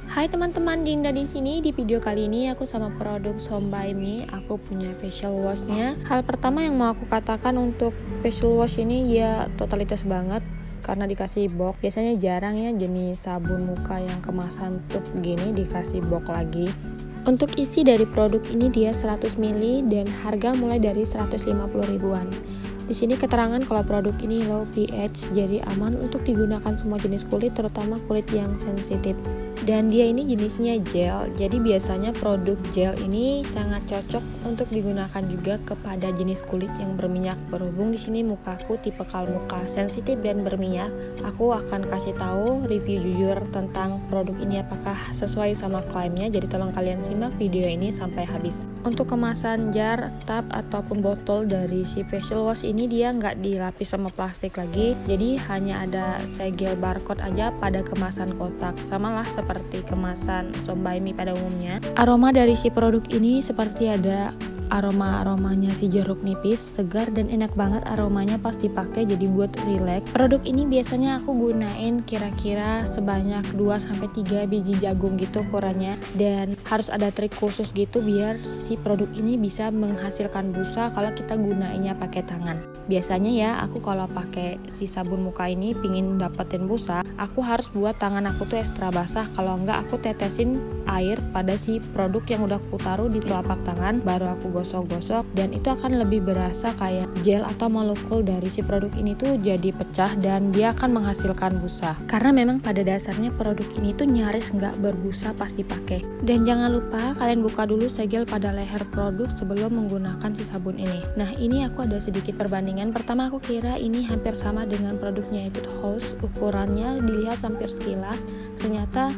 Hai teman-teman, Dinda di sini. Di video kali ini aku sama produk Som by Me. Aku punya facial washnya. Hal pertama yang mau aku katakan untuk facial wash ini ya totalitas banget karena dikasih box. Biasanya jarang ya jenis sabun muka yang kemasan tube gini dikasih box lagi. Untuk isi dari produk ini dia 100 ml dan harga mulai dari 150 ribuan. Di sini keterangan kalau produk ini low pH, jadi aman untuk digunakan semua jenis kulit, terutama kulit yang sensitif. Dan dia ini jenisnya gel, jadi biasanya produk gel ini sangat cocok untuk digunakan juga kepada jenis kulit yang berminyak. Berhubung di sini mukaku tipe muka sensitif dan berminyak, aku akan kasih tahu review jujur tentang produk ini apakah sesuai sama klaimnya. Jadi tolong kalian simak video ini sampai habis. Untuk kemasan jar, tub ataupun botol dari si facial wash ini dia nggak dilapis sama plastik lagi, jadi hanya ada segel barcode aja pada kemasan kotak, samalah seperti kemasan Som by Me pada umumnya. Aroma dari si produk ini seperti ada aromanya si jeruk nipis, segar dan enak banget aromanya pas dipakai, jadi buat relax. Produk ini biasanya aku gunain kira-kira sebanyak 2-3 biji jagung gitu ukurannya, dan harus ada trik khusus gitu biar si produk ini bisa menghasilkan busa kalau kita gunainnya pakai tangan. Biasanya ya aku kalau pakai si sabun muka ini pingin dapetin busa, aku harus buat tangan aku tuh ekstra basah. Kalau enggak aku tetesin air pada si produk yang udah aku taruh di telapak tangan, baru aku gosok-gosok, dan itu akan lebih berasa kayak gel atau molekul dari si produk ini tuh jadi pecah dan dia akan menghasilkan busa. Karena memang pada dasarnya produk ini tuh nyaris nggak berbusa pas dipakai. Dan jangan lupa kalian buka dulu segel pada leher produk sebelum menggunakan si sabun ini. Nah ini aku ada sedikit perbandingan. Pertama aku kira ini hampir sama dengan produknya Etude House, ukurannya dilihat hampir sekilas, ternyata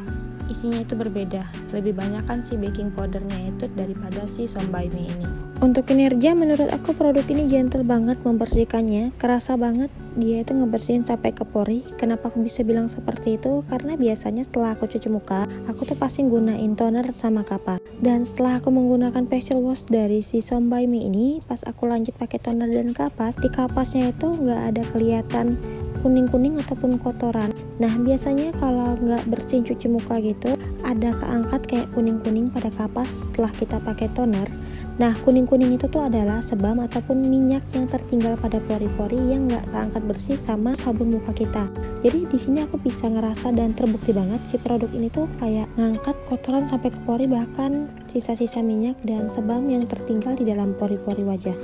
isinya itu berbeda. Lebih banyak kan si baking powdernya itu daripada si Som by Me ini. Untuk kinerja menurut aku produk ini gentle banget membersihkannya, kerasa banget dia itu ngebersihin sampai ke pori. Kenapa aku bisa bilang seperti itu? Karena biasanya setelah aku cuci muka, aku tuh pasti gunain toner sama kapas. Dan setelah aku menggunakan facial wash dari si Som by Me ini, pas aku lanjut pakai toner dan kapas, di kapasnya itu nggak ada kelihatan kuning-kuning ataupun kotoran. Nah biasanya kalau nggak bersih cuci muka gitu, ada keangkat kayak kuning-kuning pada kapas setelah kita pakai toner. Nah kuning-kuning itu tuh adalah sebam ataupun minyak yang tertinggal pada pori-pori yang nggak keangkat bersih sama sabun muka kita. Jadi di sini aku bisa ngerasa dan terbukti banget si produk ini tuh kayak ngangkat kotoran sampai ke pori, bahkan sisa-sisa minyak dan sebam yang tertinggal di dalam pori-pori wajah.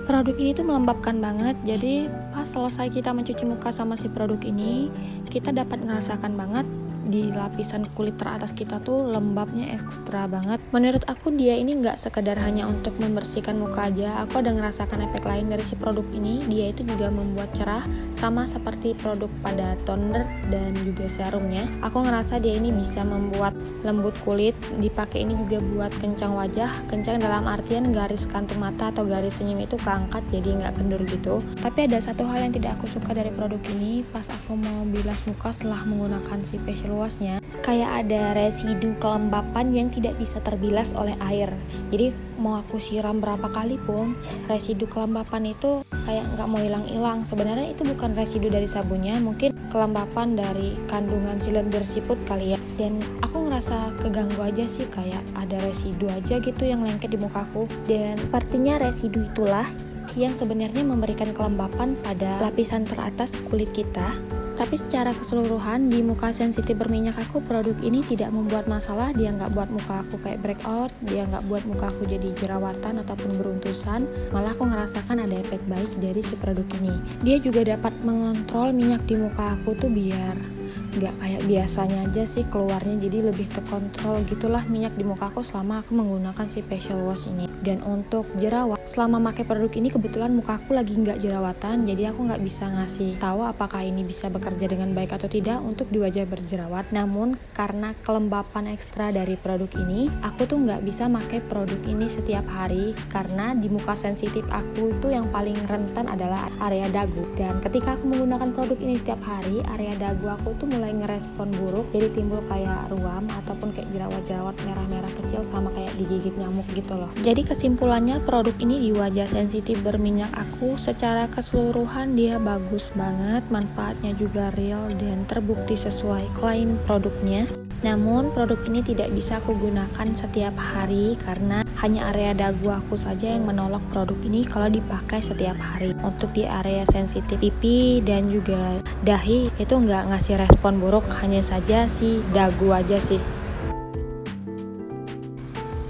Produk ini tuh melembabkan banget, jadi pas selesai kita mencuci muka sama si produk ini, kita dapat ngerasakan banget di lapisan kulit teratas kita tuh lembabnya ekstra banget. Menurut aku dia ini nggak sekedar hanya untuk membersihkan muka aja, aku ada ngerasakan efek lain dari si produk ini. Dia itu juga membuat cerah, sama seperti produk pada toner dan juga serumnya. Aku ngerasa dia ini bisa membuat lembut kulit. Dipakai ini juga buat kencang wajah, kencang dalam artian garis kantung mata atau garis senyum itu keangkat jadi nggak kendur gitu. Tapi ada satu hal yang tidak aku suka dari produk ini, pas aku mau bilas muka setelah menggunakan si facial washnya, kayak ada residu kelembapan yang tidak bisa terbilas oleh air. Jadi mau aku siram berapa kali pun residu kelembapan itu kayak nggak mau hilang-hilang. Sebenarnya itu bukan residu dari sabunnya, mungkin kelembapan dari kandungan silinder siput kali ya. Dan aku ngerasa keganggu aja sih, kayak ada residu aja gitu yang lengket di mukaku. Dan sepertinya residu itulah yang sebenarnya memberikan kelembapan pada lapisan teratas kulit kita. Tapi secara keseluruhan di muka sensitif berminyak aku, produk ini tidak membuat masalah. Dia nggak buat muka aku kayak breakout, dia nggak buat muka aku jadi jerawatan ataupun beruntusan. Malah aku ngerasakan ada efek baik dari si produk ini. Dia juga dapat mengontrol minyak di muka aku tuh biar nggak kayak biasanya aja sih keluarnya, jadi lebih terkontrol gitulah minyak di muka aku selama aku menggunakan si facial wash ini. Dan untuk jerawat, selama pakai produk ini kebetulan muka aku lagi nggak jerawatan, jadi aku nggak bisa ngasih tahu apakah ini bisa bekerja dengan baik atau tidak untuk di wajah berjerawat. Namun karena kelembapan ekstra dari produk ini, aku tuh nggak bisa pakai produk ini setiap hari karena di muka sensitif aku tuh yang paling rentan adalah area dagu. Dan ketika aku menggunakan produk ini setiap hari, area dagu aku tuh mulai ngerespon buruk, jadi timbul kayak ruam ataupun kayak jerawat-jerawat merah-merah kecil sama kayak digigit nyamuk gitu loh. Jadi kesimpulannya produk ini di wajah sensitif berminyak aku secara keseluruhan dia bagus banget, manfaatnya juga real dan terbukti sesuai klaim produknya. Namun produk ini tidak bisa aku gunakan setiap hari karena hanya area dagu aku saja yang menolak produk ini kalau dipakai setiap hari. Untuk di area sensitif pipi dan juga dahi itu nggak ngasih respon buruk, hanya saja si dagu aja sih.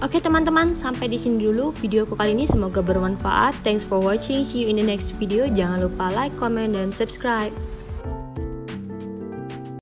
Oke teman-teman, sampai di sini dulu videoku kali ini, semoga bermanfaat. Thanks for watching, see you in the next video. Jangan lupa like, comment, dan subscribe.